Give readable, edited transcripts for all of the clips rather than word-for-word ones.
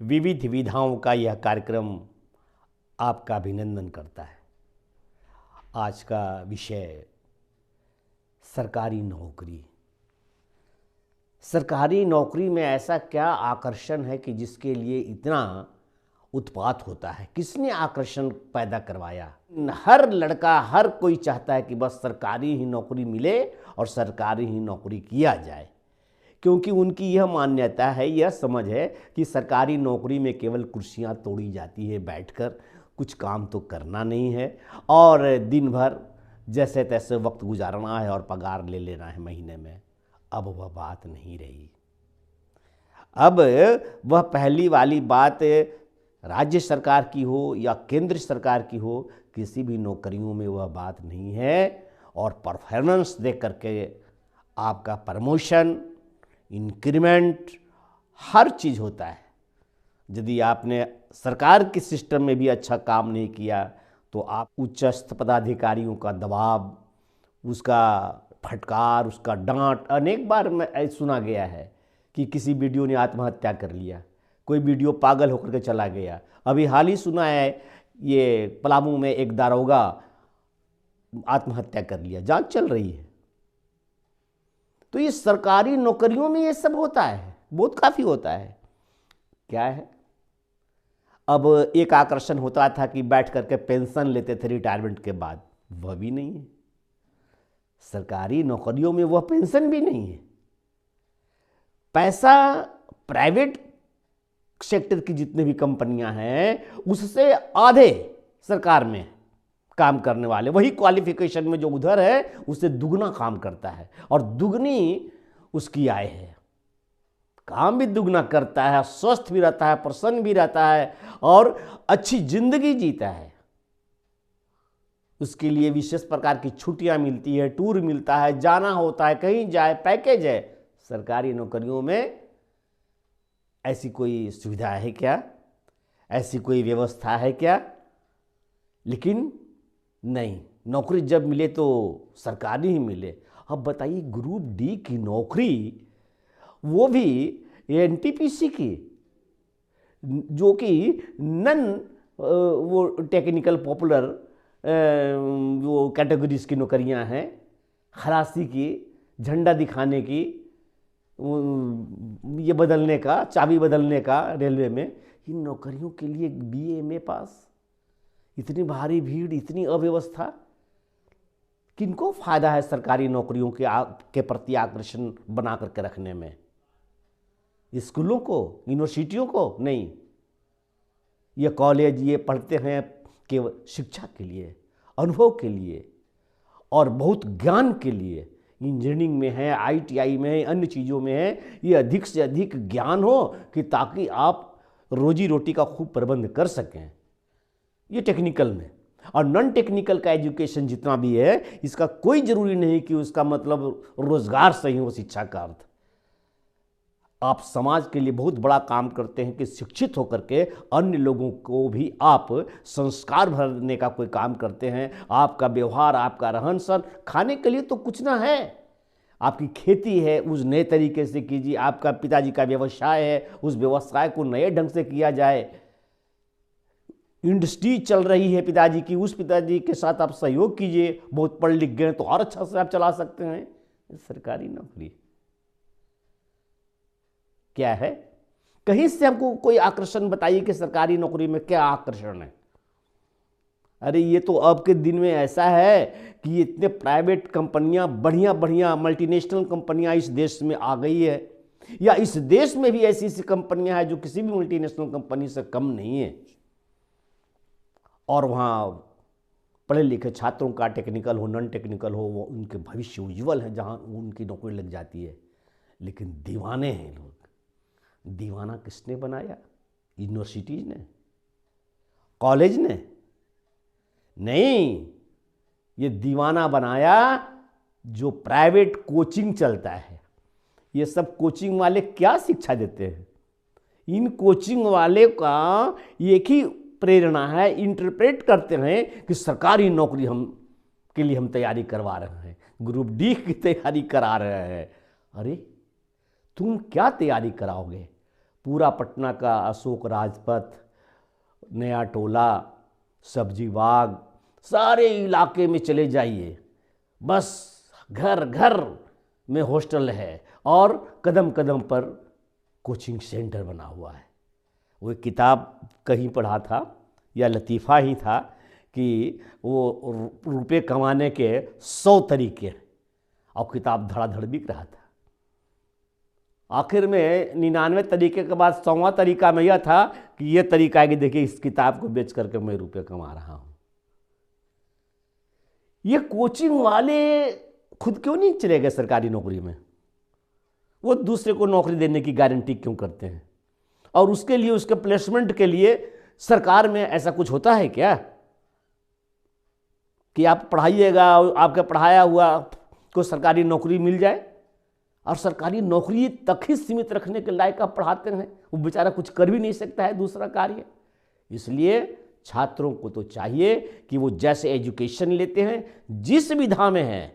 विविध विधाओं का यह कार्यक्रम आपका अभिनंदन करता है। आज का विषय सरकारी नौकरी। सरकारी नौकरी में ऐसा क्या आकर्षण है कि जिसके लिए इतना उत्पात होता है? किसने आकर्षण पैदा करवाया? हर लड़का, हर कोई चाहता है कि बस सरकारी ही नौकरी मिले और सरकारी ही नौकरी किया जाए, क्योंकि उनकी यह मान्यता है, यह समझ है कि सरकारी नौकरी में केवल कुर्सियां तोड़ी जाती है, बैठकर कुछ काम तो करना नहीं है और दिन भर जैसे तैसे वक्त गुजारना है और पगार ले लेना है महीने में। अब वह बात नहीं रही। अब वह पहली वाली बात राज्य सरकार की हो या केंद्र सरकार की हो, किसी भी नौकरियों में वह बात नहीं है। और परफॉर्मेंस देख करके आपका प्रमोशन, इंक्रीमेंट, हर चीज़ होता है। यदि आपने सरकार के सिस्टम में भी अच्छा काम नहीं किया तो आप उच्चस्थ पदाधिकारियों का दबाव, उसका फटकार, उसका डांट, अनेक बार मैं सुना गया है कि किसी वीडियो ने आत्महत्या कर लिया, कोई वीडियो पागल होकर के चला गया। अभी हाल ही सुना है ये पलामू में एक दारोगा आत्महत्या कर लिया, जांच चल रही है। तो ये सरकारी नौकरियों में ये सब होता है, बहुत काफ़ी होता है। क्या है? अब एक आकर्षण होता था कि बैठ करके पेंशन लेते थे रिटायरमेंट के बाद, वह भी नहीं है। सरकारी नौकरियों में वह पेंशन भी नहीं है। पैसा प्राइवेट सेक्टर की जितनी भी कंपनियां हैं उससे आधे सरकार में काम करने वाले, वही क्वालिफिकेशन में जो उधर है उससे दुगना काम करता है और दुगनी उसकी आय है। काम भी दुगना करता है, स्वस्थ भी रहता है, प्रसन्न भी रहता है और अच्छी जिंदगी जीता है। उसके लिए विशेष प्रकार की छुट्टियां मिलती है, टूर मिलता है, जाना होता है, कहीं जाए, पैकेज है। सरकारी नौकरियों में ऐसी कोई सुविधा है क्या? ऐसी कोई व्यवस्था है क्या? लेकिन नहीं, नौकरी जब मिले तो सरकारी ही मिले। अब बताइए, ग्रुप डी की नौकरी, वो भी एनटीपीसी की, जो कि नन वो टेक्निकल पॉपुलर वो कैटेगरीज की नौकरियां हैं, खलासी की, झंडा दिखाने की, ये बदलने का, चाबी बदलने का रेलवे में। इन नौकरियों के लिए बीए एमए पास, इतनी भारी भीड़, इतनी अव्यवस्था। किनको फायदा है सरकारी नौकरियों के प्रति आकर्षण बना करके रखने में? स्कूलों को, यूनिवर्सिटियों को नहीं। ये कॉलेज ये पढ़ते हैं केवल शिक्षा के लिए, अनुभव के लिए और बहुत ज्ञान के लिए। इंजीनियरिंग में है, आईटीआई में है, अन्य चीज़ों में है। ये अधिक से अधिक ज्ञान हो कि ताकि आप रोजी रोटी का खूब प्रबंध कर सकें। ये टेक्निकल में। और नॉन टेक्निकल का एजुकेशन जितना भी है, इसका कोई जरूरी नहीं कि उसका मतलब रोजगार से ही हो शिक्षा का अर्थ। आप समाज के लिए बहुत बड़ा काम करते हैं कि शिक्षित होकर के अन्य लोगों को भी आप संस्कार भरने का कोई काम करते हैं। आपका व्यवहार, आपका रहन सहन, खाने के लिए तो कुछ ना है। आपकी खेती है, उस नए तरीके से कीजिए। आपका पिताजी का व्यवसाय है, उस व्यवसाय को नए ढंग से किया जाए। इंडस्ट्री चल रही है पिताजी की, उस पिताजी के साथ आप सहयोग कीजिए। बहुत पढ़ लिख गए तो और अच्छा से आप चला सकते हैं। सरकारी नौकरी क्या है? कहीं से हमको कोई आकर्षण बताइए कि सरकारी नौकरी में क्या आकर्षण है? अरे ये तो अब के दिन में ऐसा है कि इतने प्राइवेट कंपनियां, बढ़िया बढ़िया मल्टीनेशनल कंपनियां इस देश में आ गई है, या इस देश में भी ऐसी ऐसी कंपनियां हैं जो किसी भी मल्टीनेशनल कंपनी से कम नहीं है। और वहाँ पढ़े लिखे छात्रों का, टेक्निकल हो नॉन टेक्निकल हो, वो उनके भविष्य उज्ज्वल है, जहाँ उनकी नौकरी लग जाती है। लेकिन दीवाने हैं लोग। दीवाना किसने बनाया? यूनिवर्सिटीज ने, कॉलेज ने नहीं। ये दीवाना बनाया जो प्राइवेट कोचिंग चलता है। ये सब कोचिंग वाले क्या शिक्षा देते हैं? इन कोचिंग वाले का एक ही प्रेरणा है, इंटरप्रेट करते हैं कि सरकारी नौकरी के लिए हम तैयारी करवा रहे हैं, ग्रुप डी की तैयारी करा रहे हैं। अरे तुम क्या तैयारी कराओगे? पूरा पटना का अशोक राजपथ, नया टोला, सब्जी बाग, सारे इलाके में चले जाइए, बस घर घर में हॉस्टल है और कदम कदम पर कोचिंग सेंटर बना हुआ है। वो एक किताब कहीं पढ़ा था या लतीफ़ा ही था कि वो रुपए कमाने के 100 तरीके हैं, और किताब धड़ाधड़ बिक रहा था। आखिर में 99 तरीके के बाद 100वां तरीका में यह था कि ये तरीका है कि देखिए इस किताब को बेच करके मैं रुपए कमा रहा हूँ। ये कोचिंग वाले खुद क्यों नहीं चले गए सरकारी नौकरी में? वो दूसरे को नौकरी देने की गारंटी क्यों करते हैं? और उसके लिए, उसके प्लेसमेंट के लिए सरकार में ऐसा कुछ होता है क्या कि आप पढ़ाइएगा, आपका पढ़ाया हुआ को सरकारी नौकरी मिल जाए? और सरकारी नौकरी तक ही सीमित रखने के लायक आप पढ़ाते हैं, वो बेचारा कुछ कर भी नहीं सकता है दूसरा कार्य। इसलिए छात्रों को तो चाहिए कि वो जैसे एजुकेशन लेते हैं, जिस विधा में हैं,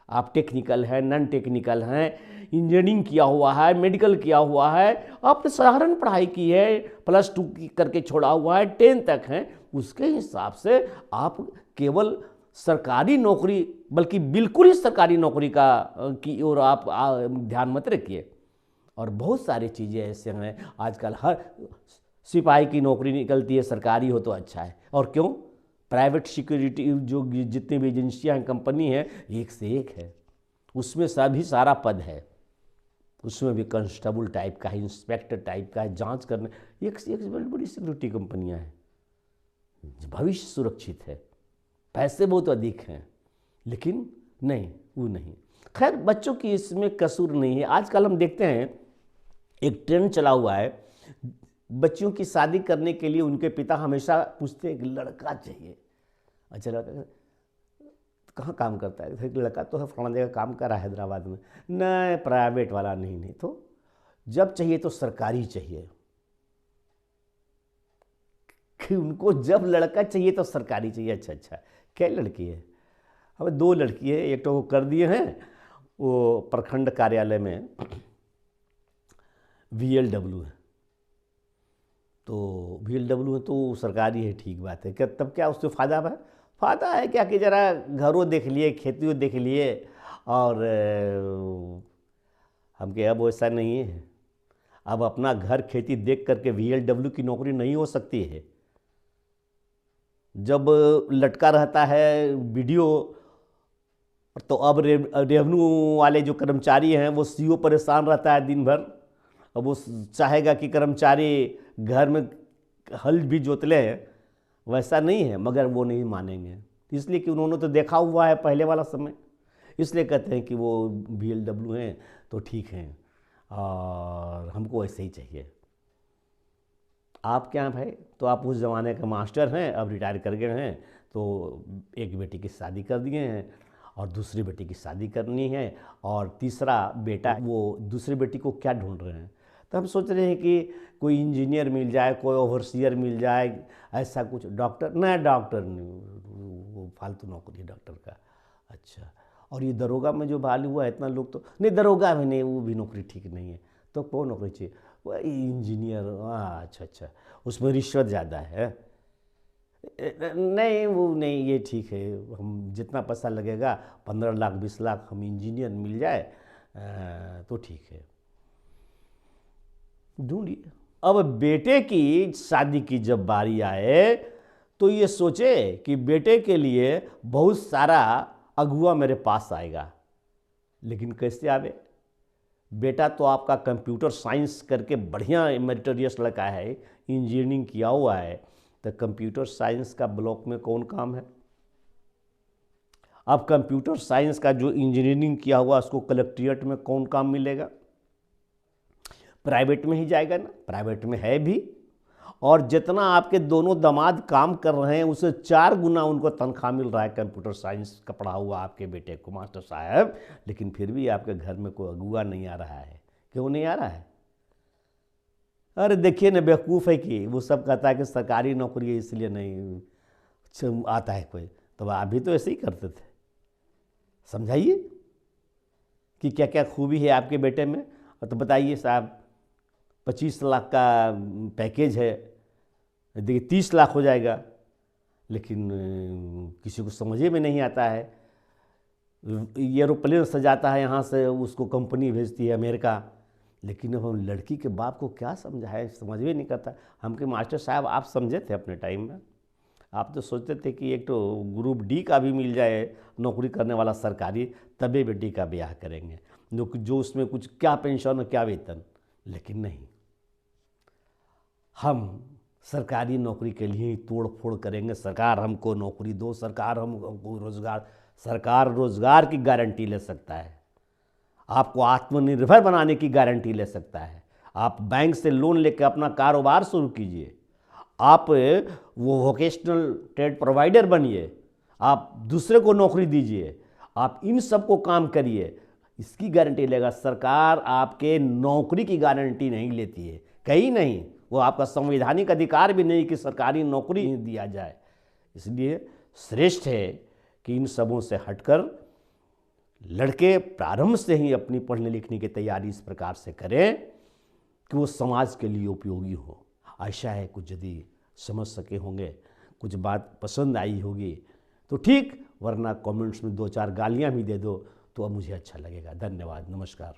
आप टेक्निकल है, नॉन टेक्निकल हैं, इंजीनियरिंग किया हुआ है, मेडिकल किया हुआ है, आपने साधारण पढ़ाई की है, +2 करके छोड़ा हुआ है, 10 तक हैं, उसके हिसाब से आप केवल सरकारी नौकरी, बल्कि बिल्कुल ही सरकारी नौकरी की ओर आप ध्यान मत रखिए। और बहुत सारी चीज़ें ऐसे हैं आजकल, हर सिपाही की नौकरी निकलती है, सरकारी हो तो अच्छा है। और क्यों? प्राइवेट सिक्योरिटी जो जितनी भी एजेंसियां हैं, कंपनी है, एक से एक है, उसमें सभी सारा पद है, उसमें भी कांस्टेबल टाइप का है, इंस्पेक्टर टाइप का है, जांच करने, एक से एक बड़ी बड़ी सिक्योरिटी कंपनियां हैं। भविष्य सुरक्षित है, पैसे बहुत अधिक हैं, लेकिन नहीं, वो नहीं। खैर, बच्चों की इसमें कसूर नहीं है। आजकल हम देखते हैं एक ट्रेंड चला हुआ है, बच्चियों की शादी करने के लिए उनके पिता हमेशा पूछते हैं कि लड़का चाहिए। अच्छा, लड़का कहाँ काम करता है? लड़का तो है फलाना जगह काम कर रहा है हैदराबाद में। नहीं, प्राइवेट वाला नहीं, तो जब चाहिए तो सरकारी चाहिए। कि उनको जब लड़का चाहिए तो सरकारी चाहिए। अच्छा, क्या लड़की है? हमें 2 लड़की है, एक तो वो कर दिए हैं वो प्रखंड कार्यालय में VLW है, तो VLW है तो सरकारी है, ठीक बात है। क्या तब क्या उससे फ़ायदा है? फ़ायदा है क्या कि ज़रा घरों देख लिए, खेतियों देख लिए, और हम के अब वैसा नहीं है। अब अपना घर खेती देख करके VLW की नौकरी नहीं हो सकती है। जब लटका रहता है वीडियो, तो अब रेवेन्यू वाले जो कर्मचारी हैं वो CO परेशान रहता है दिन भर। अब वो चाहेगा कि कर्मचारी घर में हल भी जोत ले, वैसा नहीं है, मगर वो नहीं मानेंगे, इसलिए कि उन्होंने तो देखा हुआ है पहले वाला समय, इसलिए कहते हैं कि वो VLW हैं तो ठीक हैं और हमको ऐसे ही चाहिए। आप क्या भाई? तो आप उस ज़माने के मास्टर हैं, अब रिटायर कर गए हैं, तो एक बेटी की शादी कर दिए हैं और दूसरी बेटी की शादी करनी है, और तीसरा बेटा, वो दूसरी बेटी को क्या ढूंढ रहे हैं? तो हम सोच रहे हैं कि कोई इंजीनियर मिल जाए, कोई ओवरसियर मिल जाए, ऐसा कुछ। डॉक्टर? नहीं, डॉक्टर नहीं, वो फालतू नौकरी है डॉक्टर का। अच्छा, और ये दरोगा में जो बहाली हुआ है, इतना लोग तो नहीं, दरोगा में नहीं, वो भी नौकरी ठीक नहीं है, तो कौन नौकरी चाहिए? वो इंजीनियर। अच्छा, उसमें रिश्वत ज़्यादा है। नहीं, वो नहीं, ये ठीक है, हम जितना पैसा लगेगा 15 लाख 20 लाख, हम इंजीनियर मिल जाए तो ठीक है, ढूंढिए। अब बेटे की शादी की जब बारी आए तो ये सोचे कि बेटे के लिए बहुत सारा अगुआ मेरे पास आएगा, लेकिन कैसे आवे? बेटा तो आपका कंप्यूटर साइंस करके बढ़िया मेरिटोरियस लड़का है, इंजीनियरिंग किया हुआ है, तो कंप्यूटर साइंस का ब्लॉक में कौन काम है? अब कंप्यूटर साइंस का जो इंजीनियरिंग किया हुआ उसको कलेक्ट्रेट में कौन काम मिलेगा? प्राइवेट में ही जाएगा ना, प्राइवेट में है भी, और जितना आपके दोनों दामाद काम कर रहे हैं उससे 4 गुना उनको तनख्वाह मिल रहा है कंप्यूटर साइंस का पढ़ा हुआ आपके बेटे को, मास्टर साहब। लेकिन फिर भी आपके घर में कोई अगुआ नहीं आ रहा है। क्यों नहीं आ रहा है? अरे देखिए ना, बेवकूफ़ है कि वो सब कहता है कि सरकारी नौकरी है इसलिए नहीं आता है कोई। तो आप भी तो ऐसे ही करते थे। समझाइए कि क्या क्या खूबी है आपके बेटे में, और तो बताइए साहब। 25 लाख का पैकेज है, देखिए 30 लाख हो जाएगा, लेकिन किसी को समझे में नहीं आता है। एरोप्लेन सजाता है यहाँ से, उसको कंपनी भेजती है अमेरिका, लेकिन अब हम लड़की के बाप को क्या समझाएं, समझ में नहीं करता। हमके मास्टर साहब आप समझे थे अपने टाइम में, आप तो सोचते थे कि एक तो ग्रुप डी का भी मिल जाए नौकरी करने वाला सरकारी, तबे बेटी का ब्याह करेंगे, जो उसमें कुछ क्या पेंशन और क्या वेतन। लेकिन नहीं, हम सरकारी नौकरी के लिए ही तोड़ फोड़ करेंगे। सरकार हमको नौकरी दो, सरकार हमको रोजगार। सरकार रोजगार की गारंटी ले सकता है, आपको आत्मनिर्भर बनाने की गारंटी ले सकता है। आप बैंक से लोन लेकर अपना कारोबार शुरू कीजिए, आप वो वोकेशनल ट्रेड प्रोवाइडर बनिए, आप दूसरे को नौकरी दीजिए, आप इन सब को काम करिए, इसकी गारंटी लेगा। सरकार आपके नौकरी की गारंटी नहीं लेती है, कहीं नहीं। वो आपका संवैधानिक अधिकार भी नहीं कि सरकारी नौकरी दिया जाए। इसलिए श्रेष्ठ है कि इन सबों से हटकर लड़के प्रारंभ से ही अपनी पढ़ने लिखने की तैयारी इस प्रकार से करें कि वो समाज के लिए उपयोगी हो। आशा है कुछ यदि समझ सके होंगे, कुछ बात पसंद आई होगी तो ठीक, वरना कमेंट्स में 2-4 गालियां भी दे दो तो अब मुझे अच्छा लगेगा। धन्यवाद, नमस्कार।